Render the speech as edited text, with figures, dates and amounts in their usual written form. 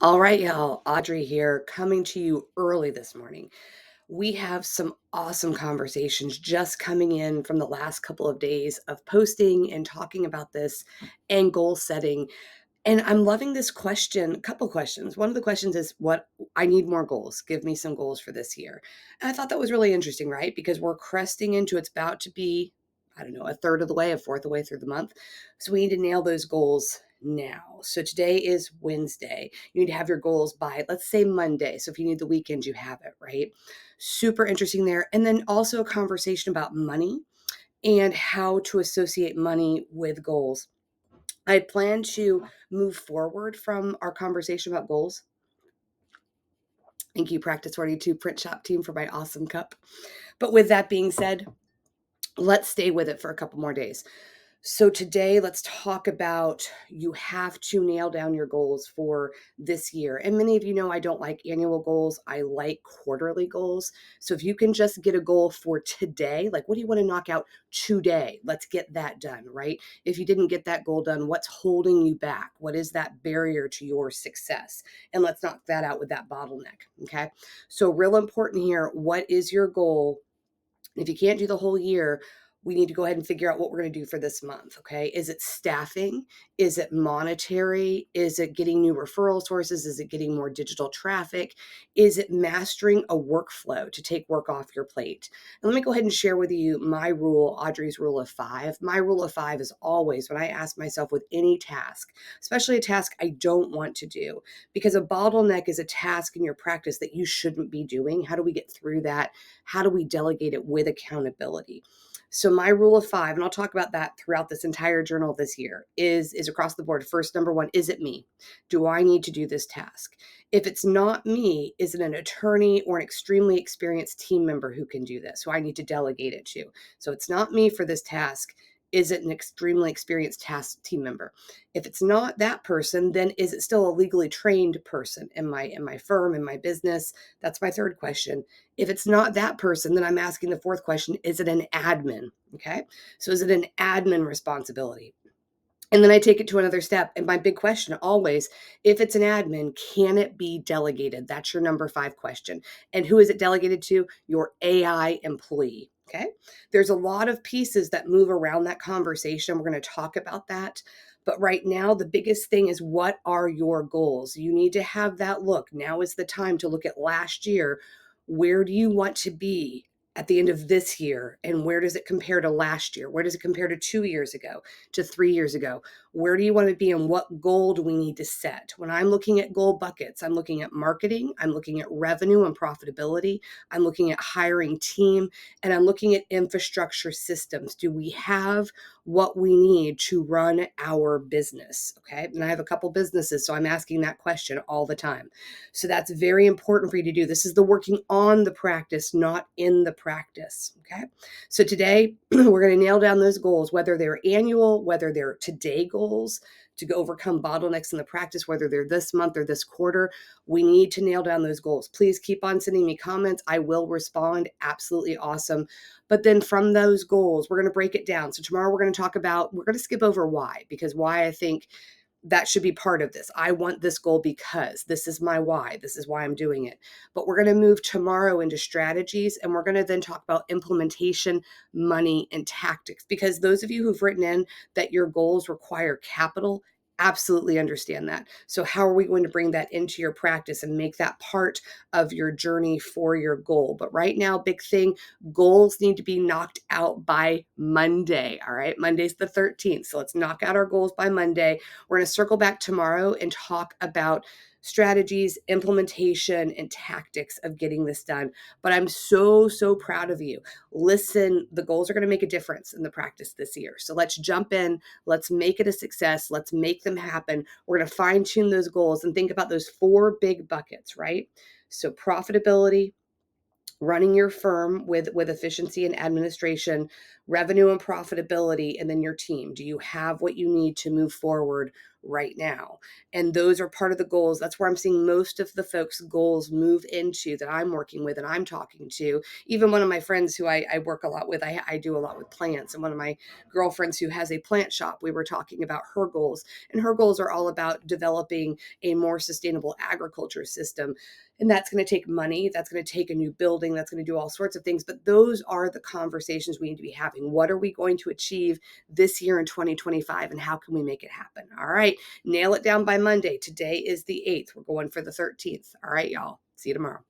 All right, y'all. Audrey here, coming to you early this morning. We have some awesome conversations just coming in from the last couple of days of posting and talking about this and goal setting. And I'm loving this question, a couple questions. One of the questions is what I need more goals. Give me some goals for this year. And I thought that was really interesting, right? Because we're cresting into it's about to be, I don't know, a third of the way, a fourth of the way through the month. So we need to nail those goals now. So today is Wednesday. You need to have your goals by, let's say, Monday. So if you need the weekend, you have it, right? Super interesting there. And then also a conversation about money and how to associate money with goals. I plan to move forward from our conversation about goals. Thank you, Practice 42 Print Shop team, for my awesome cup. But with that being said, let's stay with it for a couple more days. So today, let's talk about you have to nail down your goals for this year. And many of you know I don't like annual goals. I like quarterly goals. So if you can just get a goal for today, like what do you want to knock out today? Let's get that done, right? If you didn't get that goal done, what's holding you back? What is that barrier to your success? And let's knock that out with that bottleneck, okay? So real important here, what is your goal? If you can't do the whole year, we need to go ahead and figure out what we're going to do for this month. Okay. Is it staffing? Is it monetary? Is it getting new referral sources? Is it getting more digital traffic? Is it mastering a workflow to take work off your plate? And let me go ahead and share with you my rule, Audrey's rule of five. My rule of five is always when I ask myself with any task, especially a task I don't want to do, because a bottleneck is a task in your practice that you shouldn't be doing. How do we get through that? How do we delegate it with accountability? So my rule of five, and I'll talk about that throughout this entire journal this year, is across the board. First, number one, is it me? Do I need to do this task? If it's not me, is it an attorney or an extremely experienced team member who can do this, who I need to delegate it to? So it's not me for this task. Is it an extremely experienced task team member? If it's not that person, then is it still a legally trained person in my firm, in my business? That's my third question. If it's not that person, then I'm asking the fourth question, is it an admin? Okay. So is it an admin responsibility? And then I take it to another step. And my big question always, if it's an admin, can it be delegated? That's your number five question. And who is it delegated to? Your AI employee. Okay. There's a lot of pieces that move around that conversation. We're going to talk about that. But right now, the biggest thing is, what are your goals? You need to have that look. Now is the time to look at last year. Where do you want to be at the end of this year? And where does it compare to last year? Where does it compare to 2 years ago, to 3 years ago? Where do you want to be and what goal do we need to set? When I'm looking at goal buckets, I'm looking at marketing, I'm looking at revenue and profitability, I'm looking at hiring team, and I'm looking at infrastructure systems. Do we have what we need to run our business? Okay. And I have a couple businesses, so I'm asking that question all the time. So that's very important for you to do. This is the working on the practice, not in the practice. Okay. So today we're going to nail down those goals, whether they're annual, whether they're today goals to go overcome bottlenecks in the practice, whether they're this month or this quarter. We need to nail down those goals. Please keep on sending me comments. I will respond. Absolutely awesome. But then from those goals, we're going to break it down. So tomorrow we're going to talk about, we're going to skip over why, because why I think that should be part of this. I want this goal because this is my why. This is why I'm doing it. But we're going to move tomorrow into strategies, and we're going to then talk about implementation, money, and tactics. Because those of you who've written in that your goals require capital, absolutely understand that. So how are we going to bring that into your practice and make that part of your journey for your goal? But right now, big thing, goals need to be knocked out by Monday. All right. Monday's the 13th. So let's knock out our goals by Monday. We're going to circle back tomorrow and talk about strategies, implementation, and tactics of getting this done. But I'm so, so proud of you. Listen, the goals are going to make a difference in the practice this year. So let's jump in. Let's make it a success. Let's make them happen. We're going to fine tune those goals and think about those four big buckets, right? So profitability, running your firm with efficiency and administration, revenue and profitability, and then your team. Do you have what you need to move forward right now? And those are part of the goals. That's where I'm seeing most of the folks' goals move into that I'm working with and I'm talking to. Even one of my friends who I work a lot with, I do a lot with plants. And one of my girlfriends who has a plant shop, we were talking about her goals. And her goals are all about developing a more sustainable agriculture system. And that's going to take money. That's going to take a new building. That's going to do all sorts of things. But those are the conversations we need to be having. What are we going to achieve this year in 2025? And how can we make it happen? All right. Nail it down by Monday. Today is the 8th. We're going for the 13th. All right, y'all. See you tomorrow.